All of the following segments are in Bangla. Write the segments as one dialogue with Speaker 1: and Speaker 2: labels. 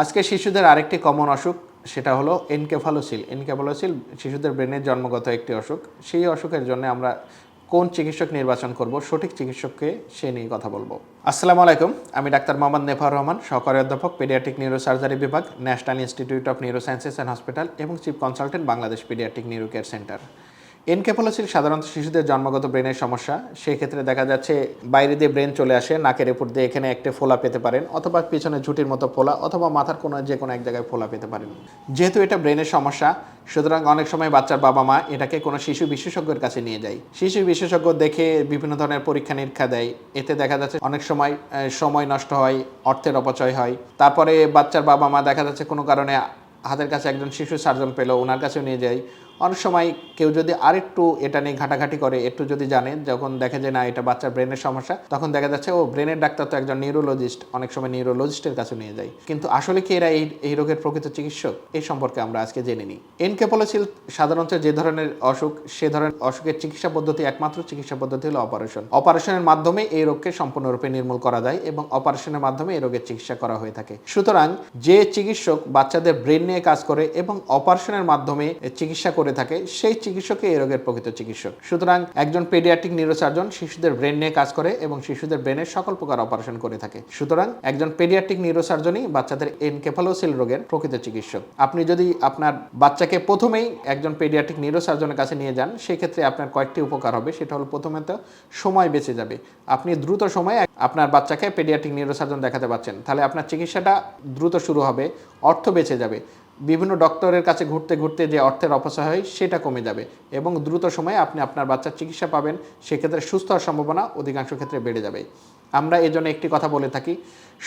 Speaker 1: আজকে শিশুদের আরেকটি কমন অসুখ, সেটা হলো এনকেফালোসিল। এনকেফালোসিল শিশুদের ব্রেনের জন্মগত একটি অসুখ। সেই অসুখের জন্য আমরা কোন চিকিৎসক নির্বাচন করব, সঠিক চিকিৎসককে সে নিয়ে কথা বলবো। আসসালামু আলাইকুম, আমি ডাক্তার মোহাম্মদ নেফার রহমান, সহকারী অধ্যাপক, পেডিয়াট্রিক নিউরোসার্জারি বিভাগ, National Institute of Neurosciences and Hospital এবং chief consultant, Bangladesh pediatric neuro care center. Encephalocele সাধারণত শিশুদের জন্মগত ব্রেনের সমস্যা। সেক্ষেত্রে দেখা যাচ্ছে বাইরে দিয়ে ব্রেন চলে আসে, নাকের উপর দিয়ে এখানে একটা ফোলা পেতে পারেন, অথবা পিছনে ঝুঁটির মতো ফোলা, অথবা মাথার যে কোনো এক জায়গায় ফোলা পেতে পারেন। যেহেতু এটা ব্রেনের সমস্যা, সুতরাং অনেক সময় বাচ্চার বাবা মা এটাকে কোনো শিশু বিশেষজ্ঞের কাছে নিয়ে যায়। শিশু বিশেষজ্ঞ দেখে বিভিন্ন ধরনের পরীক্ষা নিরীক্ষা দেয়। এতে দেখা যাচ্ছে অনেক সময় সময় নষ্ট হয়, অর্থের অপচয় হয়। তারপরে বাচ্চার বাবা মা দেখা যাচ্ছে কোনো কারণে হাতের কাছে একজন শিশু সার্জন পেলো, ওনার কাছেও নিয়ে যায়। অনেক সময় কেউ যদি আরেকটু এটা নিয়ে ঘাটাঘাটি করে, একটু যদি জানে, যখন দেখে যে না এটা বাচ্চার ব্রেনের সমস্যা, তখন দেখা যাচ্ছে ও ব্রেনের ডাক্তার তো একজন নিউরোলজিস্ট, অনেক সময় নিউরোলজিস্টের কাছে নিয়ে যায়। কিন্তু আসলে কি এরা এই রোগের প্রকৃত চিকিৎসক? এই সম্পর্কে আমরা আজকে জেনে নিই। এনকেফালোসিল সাধারণত যে ধরনের অসুখ, সে ধরনের অসুখের চিকিৎসা পদ্ধতি, একমাত্র চিকিৎসা পদ্ধতি হলো অপারেশন। অপারেশনের মাধ্যমে এই রোগকে সম্পূর্ণরূপে নির্মূল করা যায় এবং অপারেশনের মাধ্যমে এই রোগের চিকিৎসা করা হয়ে থাকে। সুতরাং যে চিকিৎসক বাচ্চাদের ব্রেন নিয়ে কাজ করে এবং অপারেশনের মাধ্যমে চিকিৎসা করে থাকে, সেই চিকিৎসকই এই রোগের প্রকৃত চিকিৎসক। সুতরাং একজন পেডিয়াট্রিক নিউরোসার্জন শিশুদের ব্রেন নিয়ে কাজ করে এবং শিশুদের ব্রেনের সকল প্রকার অপারেশন করে থাকে। সুতরাং একজন পেডিয়াট্রিক নিউরোসার্জনই বাচ্চাদের এনকেফালোসিল রোগের প্রকৃত চিকিৎসক। আপনি যদি আপনার বাচ্চাকে প্রথমেই একজন পেডিয়াট্রিক নিউরোসার্জনের কাছে নিয়ে যান, সেক্ষেত্রে আপনার কয়েকটি উপকার হবে। সেটা হলো, প্রথমত সময় বেঁচে যাবে। আপনি দ্রুত সময়ে আপনার বাচ্চাকে পেডিয়াট্রিক নিউরোসার্জন দেখাতে পারছেন, তাহলে আপনার চিকিৎসাটা দ্রুত শুরু হবে, অর্থ বেঁচে যাবে। বিভিন্ন ডক্টরের কাছে ঘুরতে ঘুরতে যে অর্থের অপচয় হয় সেটা কমে যাবে এবং দ্রুত সময়ে আপনি আপনার বাচ্চার চিকিৎসা পাবেন। সেক্ষেত্রে সুস্থ হওয়ার সম্ভাবনা অধিকাংশ ক্ষেত্রে বেড়ে যাবে। আমরা এই জন্য একটি কথা বলে থাকি,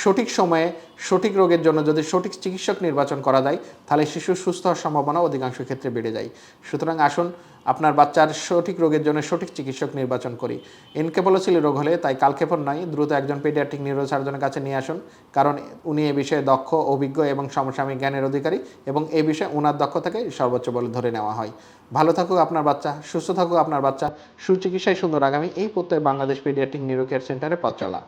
Speaker 1: সঠিক সময়ে সঠিক রোগের জন্য যদি সঠিক চিকিৎসক নির্বাচন করা যায়, তাহলে শিশুর সুস্থ হওয়ার সম্ভাবনা অধিকাংশ ক্ষেত্রে বেড়ে যায়। সুতরাং আসুন আপনার বাচ্চার সঠিক রোগের জন্য সঠিক চিকিৎসক নির্বাচন করি। এনকেফালোসিল রোগ হলে তাই কালক্ষেপণ নয়, দ্রুত একজন পেডিয়াট্রিক নিউরোসার্জনের কাছে নিয়ে আসুন, কারণ উনি এ বিষয়ে দক্ষ, অভিজ্ঞ এবং সমসাময়িক জ্ঞানের অধিকারী এবং এই বিষয়ে ওনার দক্ষতাকে সর্বোচ্চ বলে ধরে নেওয়া হয়। ভালো থাকুক আপনার বাচ্চা, সুস্থ থাকুক আপনার বাচ্চা, সুচিকিৎসায় সুন্দর আগামী, এই প্রত্যয় বাংলাদেশ পেডিয়াট্রিক নিউরো কেয়ার সেন্টারে পথ চলা।